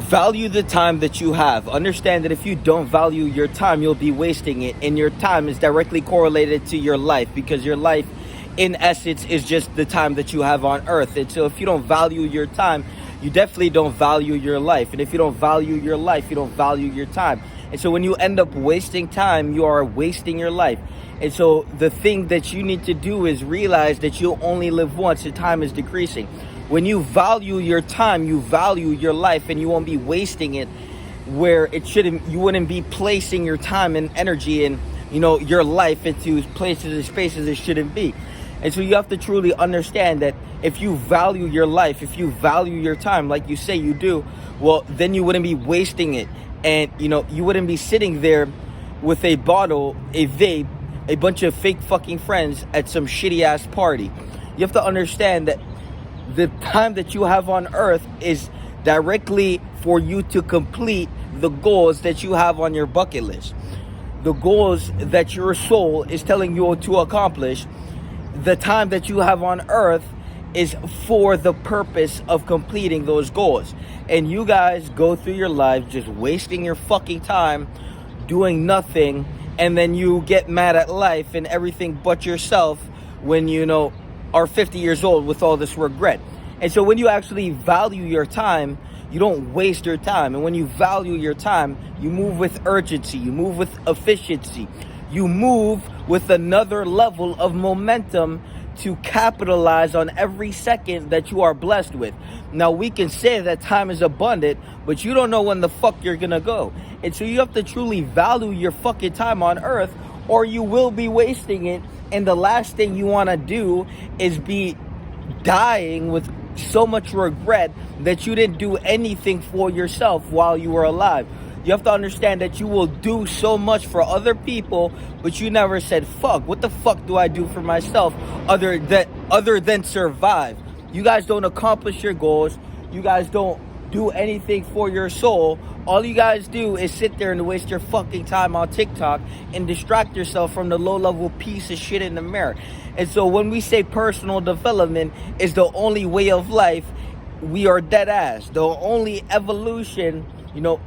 Value the time that you have. Understand that if you don't value your time, you'll be wasting it. And your time is directly correlated to your life, because your life, in essence, is just the time that you have on earth. And so if you don't value your time, you definitely don't value your life. And if you don't value your life, you don't value your time. And so when you end up wasting time, you are wasting your life. And so the thing that you need to do is realize that you only live once. Your time is decreasing. When you value your time, you value your life, and you won't be wasting it where it shouldn't. You wouldn't be placing your time and energy and, your life into places and spaces it shouldn't be. And so you have to truly understand that if you value your life, if you value your time like you say you do, well, then you wouldn't be wasting it. And, you wouldn't be sitting there with a bottle, a vape, a bunch of fake fucking friends at some shitty ass party. You have to understand that the time that you have on earth is directly for you to complete the goals that you have on your bucket list. The goals that your soul is telling you to accomplish. The time that you have on earth is for the purpose of completing those goals. And you guys go through your life just wasting your fucking time doing nothing, and then you get mad at life and everything but yourself when are 50 years old with all this regret. And so when you actually value your time, you don't waste your time. And when you value your time, you move with urgency, you move with efficiency, you move with another level of momentum to capitalize on every second that you are blessed with. Now, we can say that time is abundant, but you don't know when the fuck you're gonna go. And so you have to truly value your fucking time on earth, or you will be wasting it. And the last thing you want to do is be dying with so much regret that you didn't do anything for yourself while you were alive. You have to understand that you will do so much for other people, but you never said, fuck, what the fuck do I do for myself other than survive? You guys don't accomplish your goals. You guys don't do anything for your soul. All you guys do is sit there and waste your fucking time on TikTok and distract yourself from the low-level piece of shit in the mirror. And so when we say personal development is the only way of life, we are dead ass. The only evolution,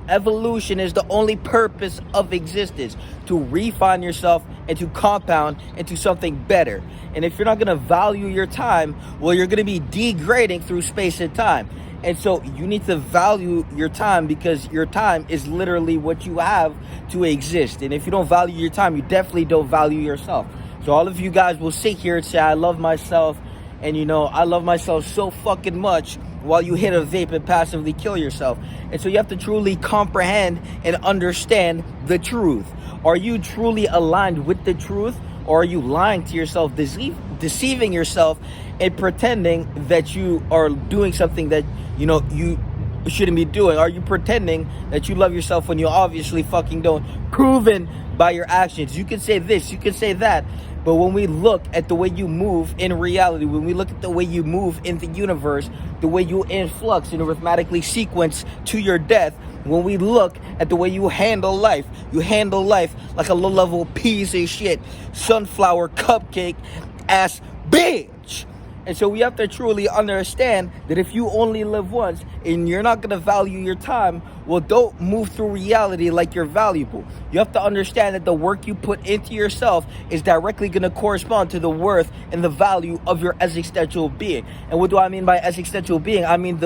evolution is the only purpose of existence, to refine yourself and to compound into something better. And if you're not going to value your time, well, you're going to be degrading through space and time. And so you need to value your time, because your time is literally what you have to exist. And if you don't value your time, you definitely don't value yourself. So all of you guys will sit here and say, I love myself. And I love myself so fucking much, while you hit a vape and passively kill yourself. And so you have to truly comprehend and understand the truth. Are you truly aligned with the truth? Or are you lying to yourself, deceiving yourself, and pretending that you are doing something that, you shouldn't be doing? Are you pretending that you love yourself when you obviously fucking don't? Proven by your actions. You can say this, you can say that. But when we look at the way you move in reality, when we look at the way you move in the universe, the way you influx and arithmetically sequence to your death, when we look at the way you handle life like a low-level piece of shit, sunflower cupcake ass bitch. And so we have to truly understand that if you only live once and you're not going to value your time, well, don't move through reality like you're valuable. You have to understand that the work you put into yourself is directly going to correspond to the worth and the value of your existential being. And what do I mean by existential being? I mean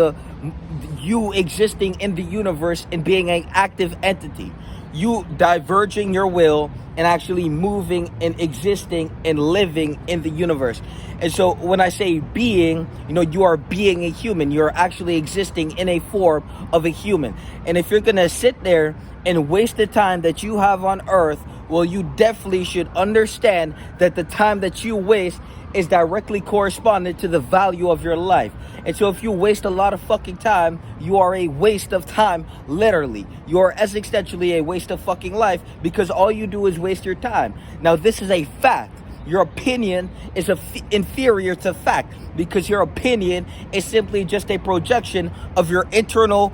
you existing in the universe and being an active entity. You diverging your will and actually moving and existing and living in the universe. And so when I say being, you are being a human. You're actually existing in a form of a human. And if you're going to sit there and waste the time that you have on earth, well, you definitely should understand that the time that you waste is directly correspondent to the value of your life. And so if you waste a lot of fucking time, you are a waste of time, literally. You are existentially a waste of fucking life, because all you do is waste your time. Now, this is a fact. Your opinion is inferior to fact, because your opinion is simply just a projection of your internal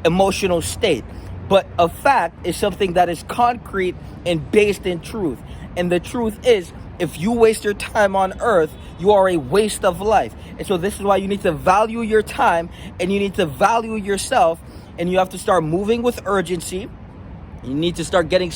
emotional state. But a fact is something that is concrete and based in truth. And the truth is, if you waste your time on earth, you are a waste of life. And so this is why you need to value your time, and you need to value yourself, and you have to start moving with urgency. You need to start getting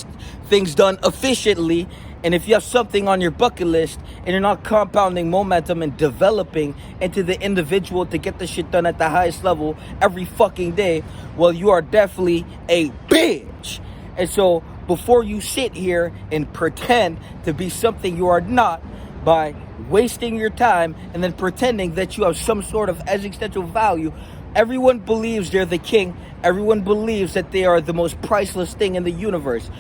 things done efficiently. And if you have something on your bucket list and you're not compounding momentum and developing into the individual to get the shit done at the highest level every fucking day, well, you are definitely a bitch. And so before you sit here and pretend to be something you are not by wasting your time and then pretending that you have some sort of existential value, everyone believes they're the king. Everyone believes that they are the most priceless thing in the universe.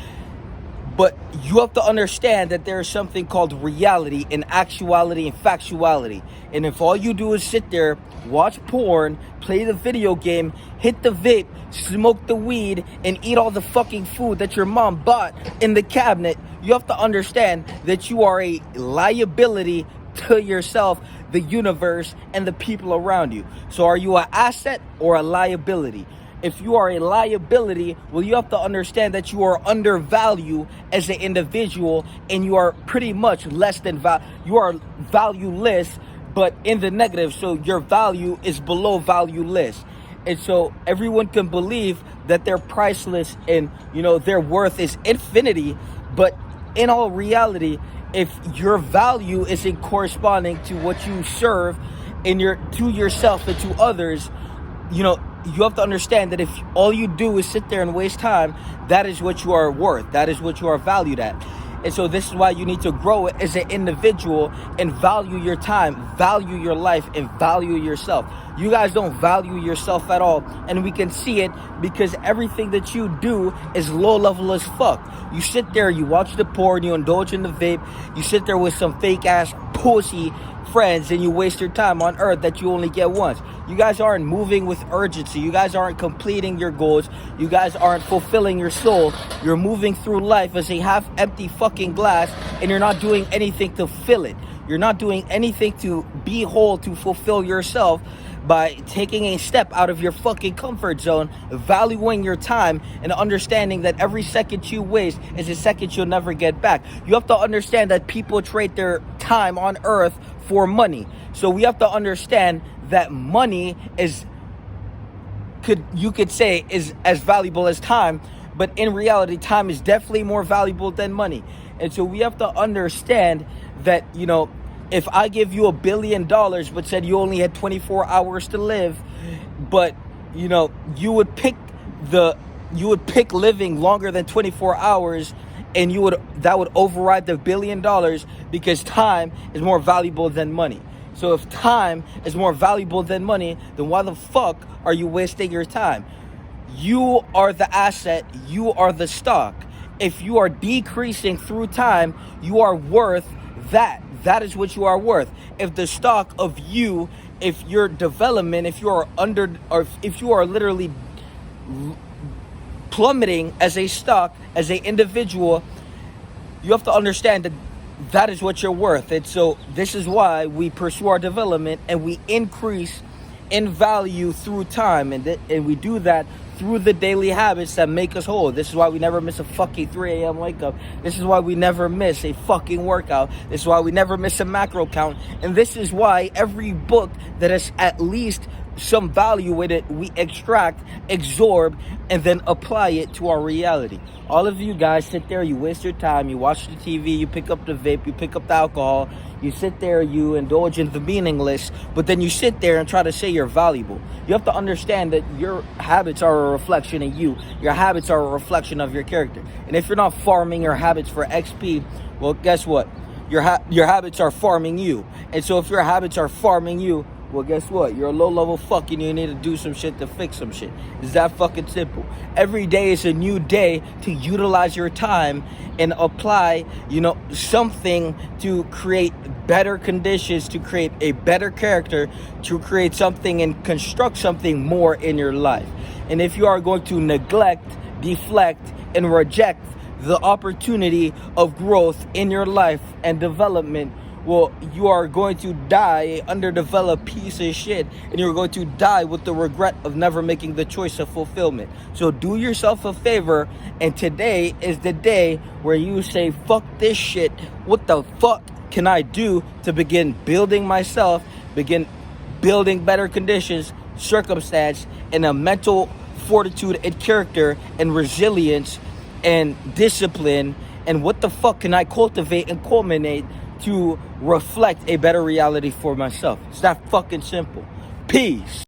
But you have to understand that there is something called reality and actuality and factuality. And if all you do is sit there, watch porn, play the video game, hit the vape, smoke the weed, and eat all the fucking food that your mom bought in the cabinet, you have to understand that you are a liability to yourself, the universe, and the people around you. So are you an asset or a liability? If you are a liability, well, you have to understand that you are undervalued as an individual, and you are pretty much less than you are valueless, but in the negative. So your value is below valueless. And so everyone can believe that they're priceless and, their worth is infinity. But in all reality, if your value isn't corresponding to what you serve to yourself and to others, you have to understand that if all you do is sit there and waste time, that is what you are worth. That is what you are valued at. And so this is why you need to grow as an individual and value your time, value your life, and value yourself. You guys don't value yourself at all. And we can see it because everything that you do is low level as fuck. You sit there, you watch the porn, you indulge in the vape, you sit there with some fake ass pussy friends, and you waste your time on earth that you only get once. You guys aren't moving with urgency. You guys aren't completing your goals. You guys aren't fulfilling your soul. You're moving through life as a half empty fucking glass, and you're not doing anything to fill it. You're not doing anything to be whole, to fulfill yourself by taking a step out of your fucking comfort zone, valuing your time, and understanding that every second you waste is a second you'll never get back. You have to understand that people trade their time on earth for money. So we have to understand that money is as valuable as time, but in reality, time is definitely more valuable than money. And so we have to understand that, if I give you $1 billion, but said you only had 24 hours to live, but, you would pick living longer than 24 hours, and that would override the $1 billion because time is more valuable than money. So if time is more valuable than money, then why the fuck are you wasting your time? You are the asset. You are the stock. If you are decreasing through time, you are worth that. That is what you are worth. If the stock of you, if your development, if you are literally plummeting as a stock, as an individual, you have to understand that is what you're worth. And so this is why we pursue our development and we increase in value through time, and we do that through the daily habits that make us whole. This is why we never miss a fucking 3 a.m. wake up. This is why we never miss a fucking workout. This is why we never miss a macro count. And this is why every book that has at least some value in it, we extract, absorb, and then apply it to our reality. All of you guys sit there, you waste your time, you watch the TV, you pick up the vape, you pick up the alcohol, you sit there, you indulge in the meaningless, but then you sit there and try to say you're valuable. You have to understand that your habits are a reflection of you. Your habits are a reflection of your character. And if you're not farming your habits for XP, well, guess what? Your habits are farming you. And so if your habits are farming you, well, guess what? You're a low-level fuck and you need to do some shit to fix some shit. It's that fucking simple. Every day is a new day to utilize your time and apply, something to create better conditions, to create a better character, to create something and construct something more in your life. And if you are going to neglect, deflect, and reject the opportunity of growth in your life and development, well, you are going to die an underdeveloped piece of shit, and you're going to die with the regret of never making the choice of fulfillment. So do yourself a favor, and today is the day where you say, fuck this shit. What the fuck can I do to begin building myself, begin building better conditions, circumstance, and a mental fortitude and character and resilience and discipline, and what the fuck can I cultivate and culminate to reflect a better reality for myself? It's that fucking simple. Peace.